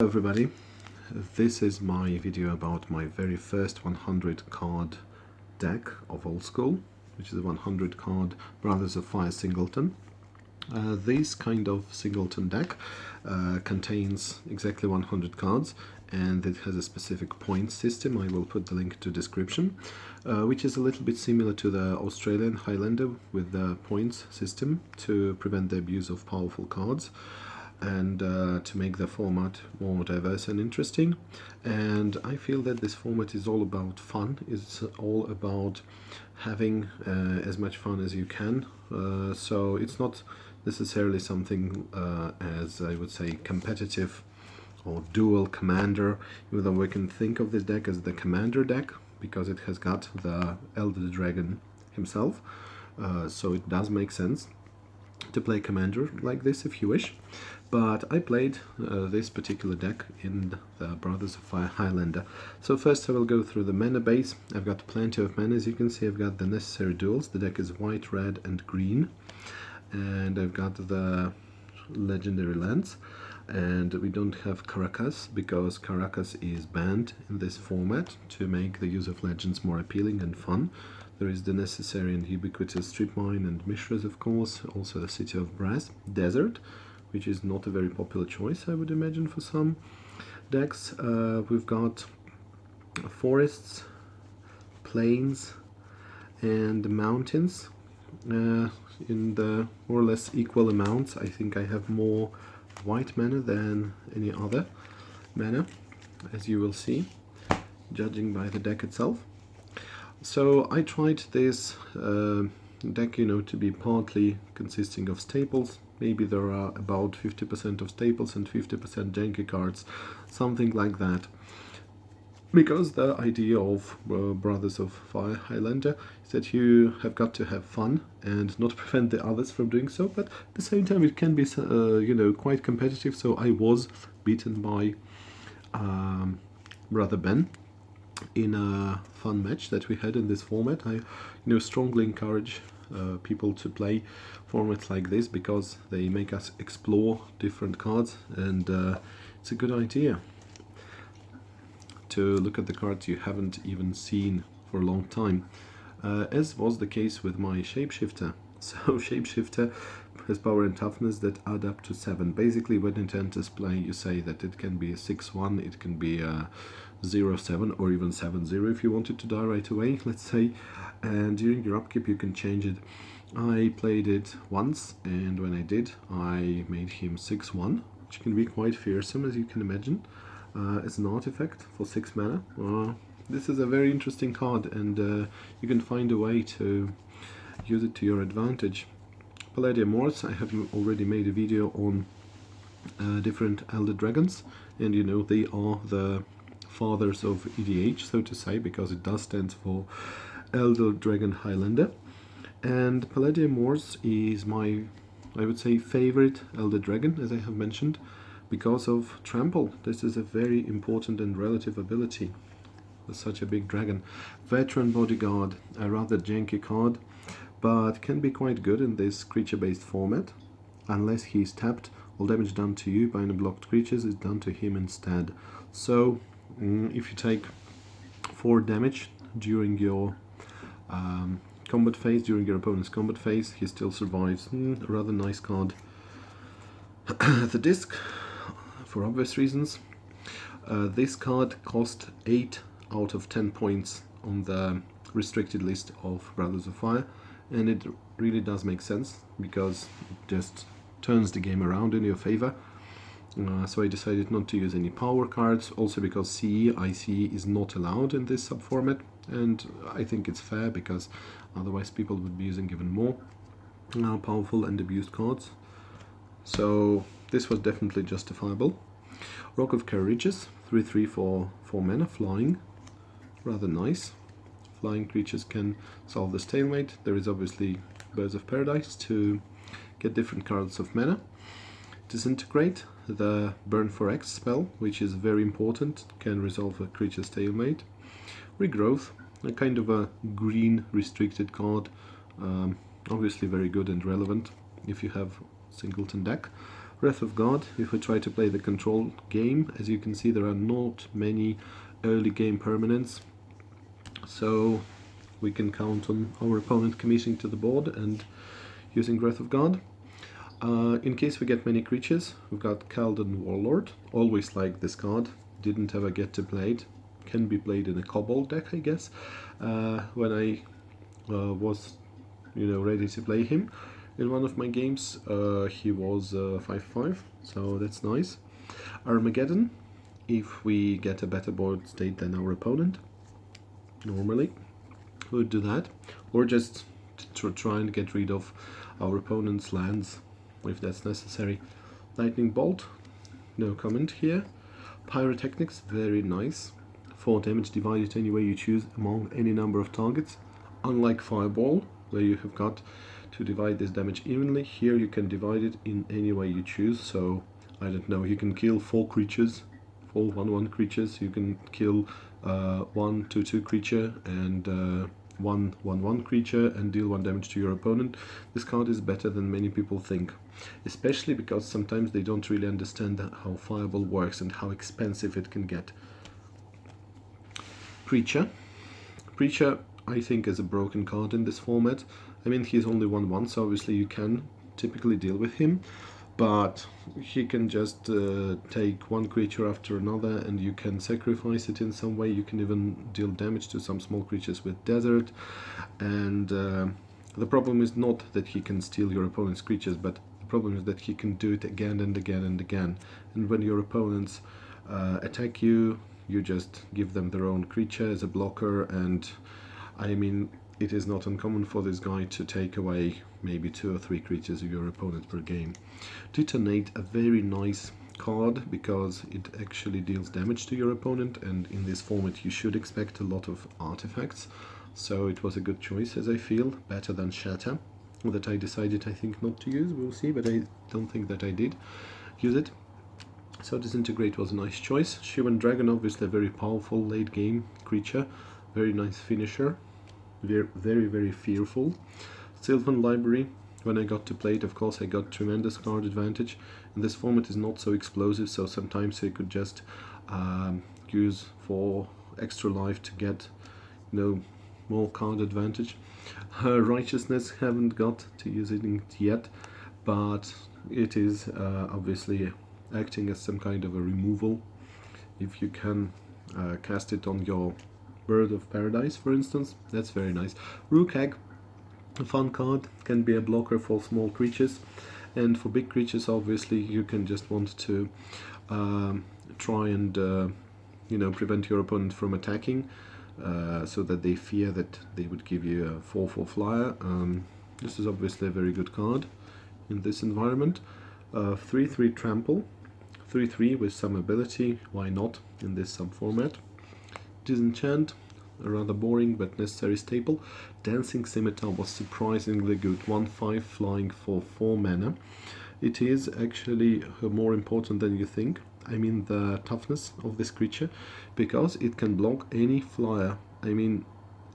Hello everybody, this is my video about my very first 100 card deck of old school, which is a 100 card Brothers of Fire Singleton. This kind of Singleton deck contains exactly 100 cards, and it has a specific point system. I will put the link to description, which is a little bit similar to the Australian Highlander with the points system to prevent the abuse of powerful cards and to make the format more diverse and interesting. And I feel that this format is all about fun. It's all about having as much fun as you can. So it's not necessarily something as I would say competitive or dual commander, even though we can think of this deck as the commander deck because it has got the Elder Dragon himself. So it does make sense to play commander like this if you wish. But I played this particular deck in the Brothers of Fire Highlander. So first I will go through the mana base. I've got plenty of mana, as you can see. I've got the necessary duals. The deck is white, red and green. And I've got the legendary lands. And we don't have Caracas because Caracas is banned in this format to make the use of legends more appealing and fun. There is the necessary and ubiquitous Strip Mine and Mishras, of course, also the City of Brass, Desert, which is not a very popular choice, I would imagine, for some decks. We've got forests, plains, and mountains in the more or less equal amounts. I think I have more white mana than any other mana, as you will see, judging by the deck itself. So I tried this deck, to be partly consisting of staples. Maybe there are about 50% of staples and 50% janky cards, something like that. Because the idea of Brothers of Fire Highlander is that you have got to have fun and not prevent the others from doing so, but at the same time it can be, quite competitive. So I was beaten by Brother Ben in a fun match that we had in this format. I strongly encourage people to play formats like this because they make us explore different cards, and it's a good idea to look at the cards you haven't even seen for a long time, as was the case with my Shapeshifter. So Shapeshifter has power and toughness that add up to 7. Basically, when it enters play, you say that it can be a 6-1, it can be a 0-7, or even 7-0 if you want it to die right away, let's say. And during your upkeep, you can change it. I played it once, and when I did, I made him 6-1, which can be quite fearsome, as you can imagine, as an artifact for 6 mana. This is a very interesting card, and you can find a way to use it to your advantage. Palladium Morse, I have already made a video on different Elder Dragons, and they are the fathers of EDH, so to say, because it does stand for Elder Dragon Highlander. And Palladium Morse is my, I would say, favorite Elder Dragon, as I have mentioned, because of Trample. This is a very important and relative ability with such a big dragon. Veteran Bodyguard, a rather janky card, but can be quite good in this creature-based format. Unless he's tapped, all damage done to you by unblocked creatures is done to him instead. So if you take 4 damage during your combat phase, during your opponent's combat phase, he still survives. A rather nice card. The disc, for obvious reasons. This card cost 8 out of 10 points on the restricted list of Brothers of Fire, and it really does make sense because it just turns the game around in your favor. So I decided not to use any power cards, also because CE, ICE is not allowed in this subformat, and I think it's fair because otherwise people would be using even more powerful and abused cards. So this was definitely justifiable. Rock of Courageous, 3/3 for 4 mana, flying, rather nice. Flying creatures can solve the stalemate. There is obviously Birds of Paradise to get different cards of mana. Disintegrate, the Burn for X spell, which is very important, can resolve a creature stalemate. Regrowth, a kind of a green restricted card, obviously very good and relevant if you have Singleton deck. Wrath of God, if we try to play the control game, as you can see there are not many early game permanents, so we can count on our opponent committing to the board and using Wrath of God. In case we get many creatures, we've got Calden Warlord. Always like this card, didn't ever get to play it. Can be played in a Kobold deck, I guess. When I was ready to play him in one of my games, he was 5/5, so that's nice. Armageddon, if we get a better board state than our opponent, normally would do that, or just to try and get rid of our opponent's lands if that's necessary. Lightning Bolt, no comment here. Pyrotechnics, very nice. 4 damage divided any way you choose among any number of targets. Unlike Fireball, where you have got to divide this damage evenly, here you can divide it in any way you choose. So, I don't know, you can kill 4 creatures, 4 1/1 creatures, you can kill 1 2/2 creature and 1 1/1 creature and deal 1 damage to your opponent. This card is better than many people think, especially because sometimes they don't really understand how Fireball works and how expensive it can get. Preacher, I think, is a broken card in this format. I mean, he's only 1/1, so obviously you can typically deal with him, but he can just take 1 creature after another and you can sacrifice it in some way. You can even deal damage to some small creatures with Desert, and the problem is not that he can steal your opponent's creatures, but the problem is that he can do it again and again and again. And when your opponents attack you, you just give them their own creature as a blocker, and I mean, it is not uncommon for this guy to take away maybe 2 or 3 creatures of your opponent per game. Detonate, a very nice card because it actually deals damage to your opponent, and in this format you should expect a lot of artifacts, so it was a good choice, as I feel, better than Shatter, that I decided, I think, not to use. We'll see, but I don't think that I did use it. So Disintegrate was a nice choice. Shivan Dragon, obviously a very powerful late game creature, very nice finisher, very very fearful. Sylvan Library, when I got to play it, of course I got tremendous card advantage, and this format is not so explosive, so sometimes I could just use 4 extra life to get more card advantage. Righteousness, haven't got to use it yet, but it is obviously acting as some kind of a removal. If you can cast it on your Bird of Paradise, for instance, that's very nice. Rook Hag, a fun card, can be a blocker for small creatures, and for big creatures obviously you can just want to try and prevent your opponent from attacking, so that they fear that they would give you a 4/4 flyer. This is obviously a very good card in this environment. 3/3 Trample, 3/3 with some ability, why not in this sub-format. Disenchant, a rather boring but necessary staple. Dancing Scimitar was surprisingly good, 1/5 flying for 4 mana. It is actually more important than you think. I mean, the toughness of this creature, because it can block any flyer. I mean,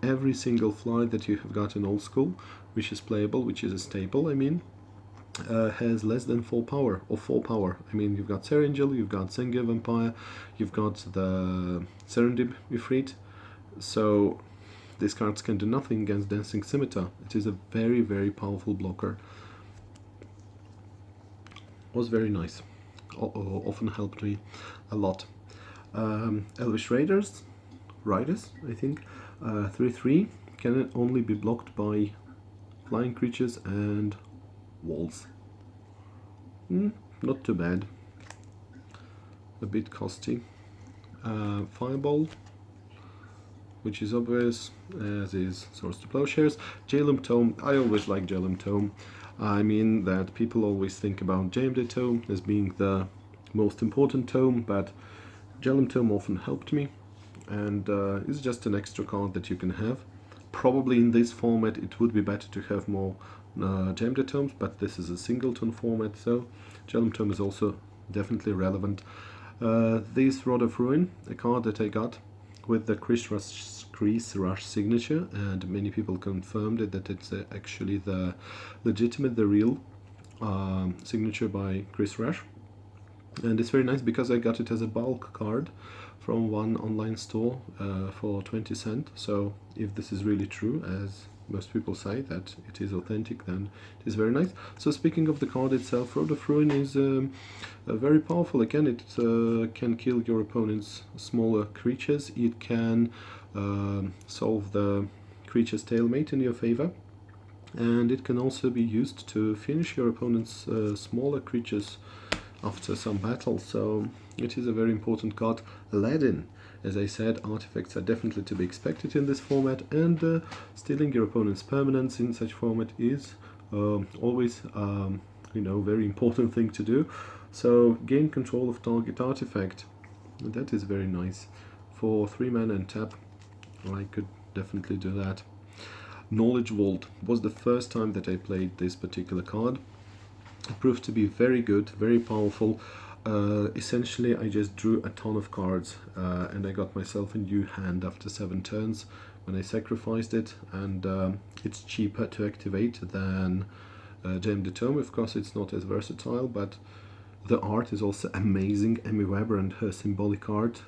every single flyer that you have got in old school, which is playable, which is a staple, I mean, has less than 4 power, or 4 power. I mean, you've got Serengil, you've got Sengir Vampire, you've got the Serendib Ifrit, so these cards can do nothing against Dancing Scimitar. It is a very, very powerful blocker. Was very nice. Often helped me a lot. Elvish Riders, I think. 3/3 can only be blocked by flying creatures and walls. Not too bad. A bit costly. Fireball, which is obvious, as is Swords to Plowshares. Jalum Tome, I always like Jalum Tome. I mean that people always think about JMD Tome as being the most important tome, but Jalum Tome often helped me, and it's just an extra card that you can have. Probably in this format it would be better to have more JMD Tomes, but this is a Singleton format, so Jalum Tome is also definitely relevant. This Rod of Ruin, a card that I got with the Chris Rush signature, and many people confirmed it that it's actually the legitimate, the real signature by Chris Rush. And it's very nice because I got it as a bulk card from one online store for 20 cents. So if this is really true, as most people say that it is authentic, then it is very nice. So speaking of the card itself, Road of Ruin is very powerful. Again, it can kill your opponent's smaller creatures. It can solve the creature's stalemate in your favor, and it can also be used to finish your opponent's smaller creatures after some battle. So it is a very important card. Aladdin, as I said, artifacts are definitely to be expected in this format, and stealing your opponent's permanents in such format is always very important thing to do. So gain control of target artifact, that is very nice. For 3 mana and tap, I could definitely do that. Knowledge Vault was the first time that I played this particular card. It proved to be very good, very powerful. Essentially, I just drew a ton of cards, and I got myself a new hand after 7 turns when I sacrificed it, and it's cheaper to activate than Gem the Tome. Of course, it's not as versatile, but the art is also amazing. Emmy Weber and her symbolic art,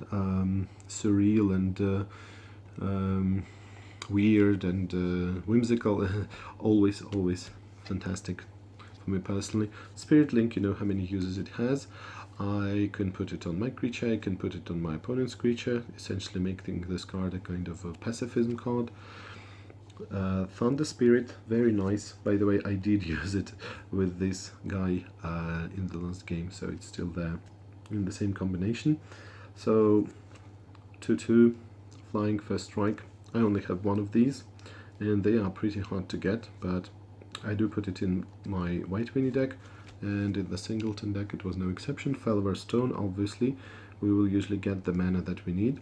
surreal and weird and whimsical, always fantastic for me personally. Spirit Link, you know how many uses it has. I can put it on my creature, I can put it on my opponent's creature, essentially making this card a kind of a pacifism card. Thunder Spirit, very nice. By the way, I did use it with this guy in the last game, so it's still there in the same combination. So 2/2 flying first strike. I only have one of these, and they are pretty hard to get, but I do put it in my White Winnie deck, and in the Singleton deck it was no exception. Felver Stone, obviously, we will usually get the mana that we need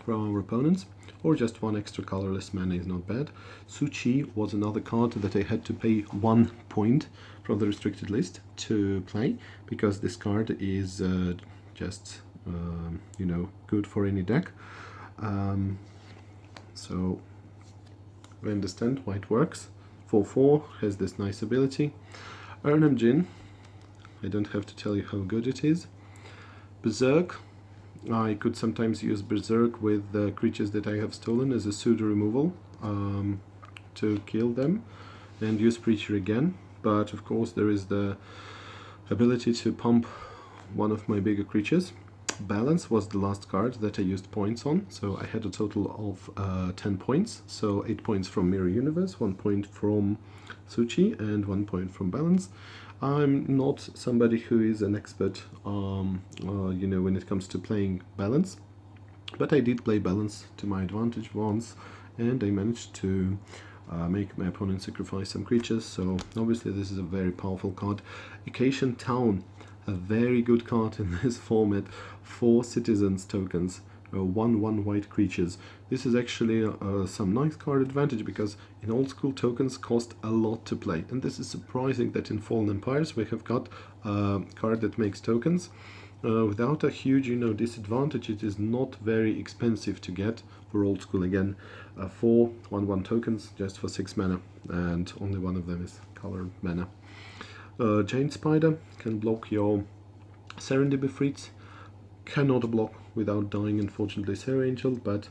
from our opponents, or just one extra colorless mana is not bad. Suchi was another card that I had to pay 1 point from the restricted list to play, because this card is just good for any deck. So I understand why it works. 4/4 has this nice ability. Urnham Jin, I don't have to tell you how good it is. Berserk, I could sometimes use Berserk with the creatures that I have stolen as a pseudo removal to kill them and use Preacher again, but of course there is the ability to pump one of my bigger creatures. Balance was the last card that I used points on, so I had a total of 10 points, so 8 points from Mirror Universe, 1 point from Suchi, and 1 point from Balance. I'm not somebody who is an expert, when it comes to playing Balance, but I did play Balance to my advantage once, and I managed to make my opponent sacrifice some creatures, so obviously this is a very powerful card. Acacian Town, a very good card in this format. 4 citizens tokens, 1/1 white creatures. This is actually some nice card advantage, because in old school tokens cost a lot to play, and this is surprising that in Fallen Empires we have got a card that makes tokens without a huge disadvantage. It is not very expensive to get for old school. Again, 4 1/1 tokens just for 6 mana, and only one of them is colored mana. Giant Spider can block your Serendipity Freaks. Cannot block without dying, unfortunately, Sarah Angel, but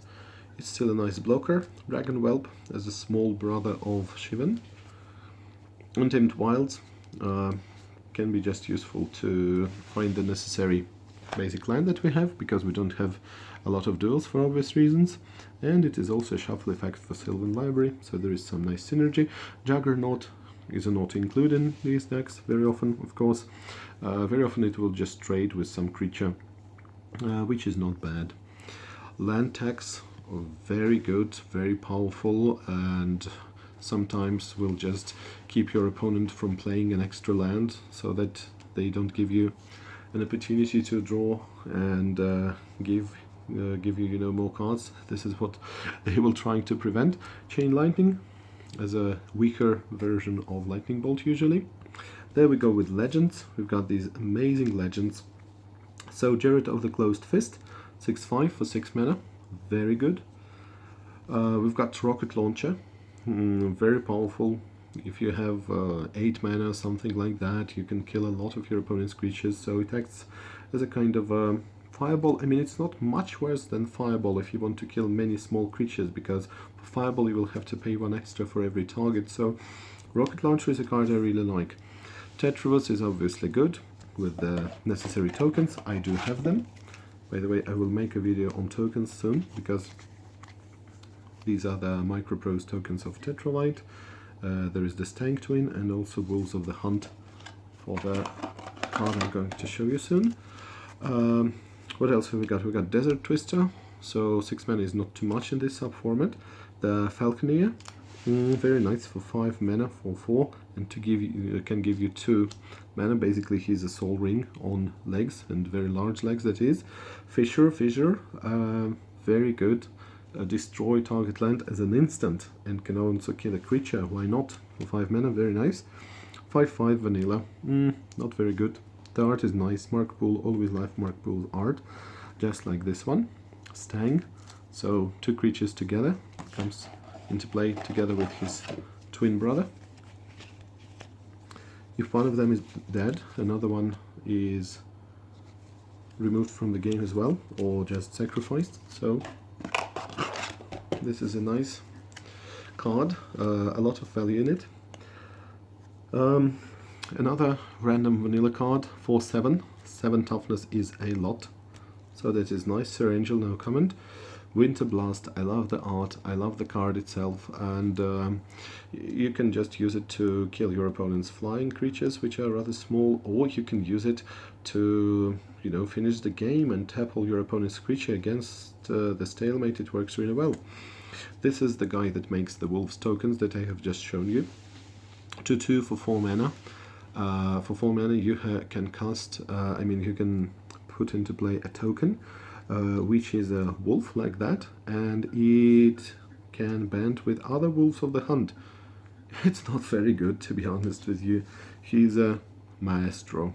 it's still a nice blocker. Dragon Whelp as a small brother of Shivan. Untamed Wilds can be just useful to find the necessary basic land that we have, because we don't have a lot of duels for obvious reasons, and it is also a shuffle effect for Sylvan Library, so there is some nice synergy. Juggernaut is not included in these decks very often, of course. Very often it will just trade with some creature, which is not bad. Land tax, very good, very powerful, and sometimes will just keep your opponent from playing an extra land, so that they don't give you an opportunity to draw and give you more cards. This is what they will trying to prevent. Chain Lightning as a weaker version of Lightning Bolt usually. There we go with legends. We've got these amazing legends. So Jared of the Closed Fist, 6/5 for 6 mana, very good. We've got Rocket Launcher, very powerful. if you have 8 mana or something like that, you can kill a lot of your opponent's creatures, so it acts as a kind of fireball. I mean, it's not much worse than fireball if you want to kill many small creatures, because for fireball you will have to pay 1 extra for every target. So rocket launcher is a card I really like. Tetravus is obviously good with the necessary tokens. I do have them. By the way, I will make a video on tokens soon, because these are the microprose tokens of Tetralite. There is the Stank Twin and also Wolves of the Hunt for the card I'm going to show you soon. What else have we got? We got Desert Twister, so 6 mana is not too much in this sub-format. The Falconeer, very nice for 5 mana for 4, and to give you, can give you 2 mana. Basically, he's a soul ring on legs, and very large legs that is. Fissure, very good. Destroy target land as an instant, and can also kill a creature. Why not? For 5 mana, very nice. 5/5 vanilla, not very good. The art is nice. Mark Pool, always like Mark Pool's art, just like this one. Stang, so 2 creatures together, comes into play together with his twin brother. If one of them is dead, another one is removed from the game as well, or just sacrificed. So this is a nice card, a lot of value in it. Another random vanilla card, 4/7, 7 toughness is a lot, so that is nice. Sir Angel, no comment. Winter Blast, I love the art, I love the card itself, and you can just use it to kill your opponent's flying creatures, which are rather small, or you can use it to, you know, finish the game and tap all your opponent's creature against the stalemate. It works really well. This is the guy that makes the Wolves tokens that I have just shown you. 2/2 for 4 mana. For 4 mana you can cast, you can put into play a token, which is a wolf like that, and it can band with other Wolves of the Hunt. It's not very good, to be honest with you. He's a maestro,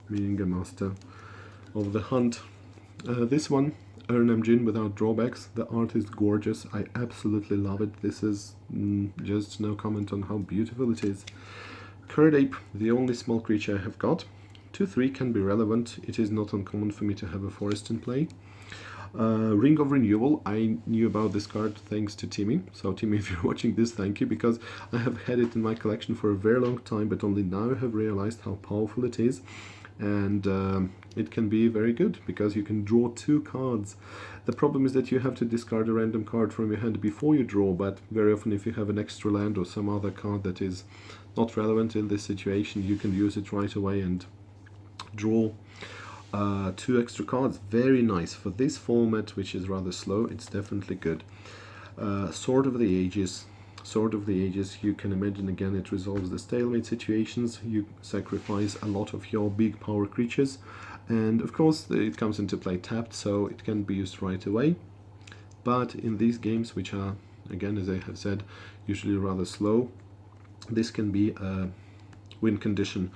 meaning a master of the hunt. This one, Urnam Jin without drawbacks. The art is gorgeous. I absolutely love it. This is just no comment on how beautiful it is. Curd Ape, the only small creature I have got. 2/3 can be relevant. It is not uncommon for me to have a forest in play. Ring of Renewal, I knew about this card thanks to Timmy. So Timmy, if you're watching this, thank you, because I have had it in my collection for a very long time, but only now I have realized how powerful it is. And it can be very good, because you can draw 2 cards. The problem is that you have to discard a random card from your hand before you draw, but very often if you have an extra land or some other card that is not relevant in this situation, you can use it right away and draw 2 extra cards. Very nice. For this format, which is rather slow, it's definitely good. Sword of the Ages. Sword of the Ages, you can imagine, again, it resolves the stalemate situations. You sacrifice a lot of your big power creatures, and of course it comes into play tapped, so it can be used right away. But in these games, which are, again, as I have said, usually rather slow, this can be a win condition.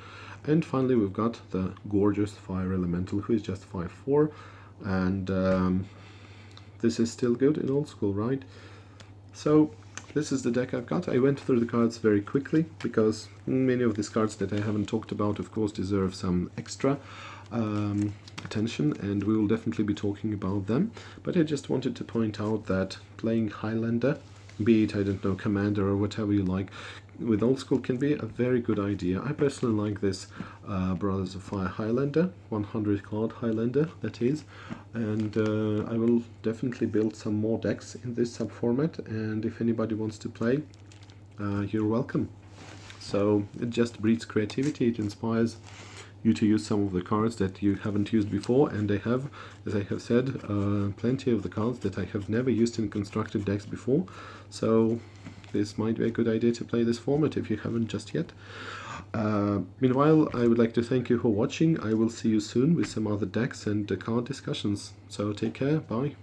And finally we've got the gorgeous Fire Elemental, who is just 5/4, and this is still good in old school, right? So this is the deck I've got. I went through the cards very quickly, because many of these cards that I haven't talked about, of course, deserve some extra attention, and we will definitely be talking about them. But I just wanted to point out that playing Highlander, be it, I don't know, Commander or whatever you like, with old school can be a very good idea. I personally like this Brothers of Fire Highlander, 100 card Highlander that is, and I will definitely build some more decks in this sub-format, and if anybody wants to play, you're welcome. So it just breeds creativity, it inspires you to use some of the cards that you haven't used before, and I have, as I have said, plenty of the cards that I have never used in constructed decks before, so this might be a good idea to play this format if you haven't just yet. Meanwhile, I would like to thank you for watching. I will see you soon with some other decks and card discussions, so take care, bye.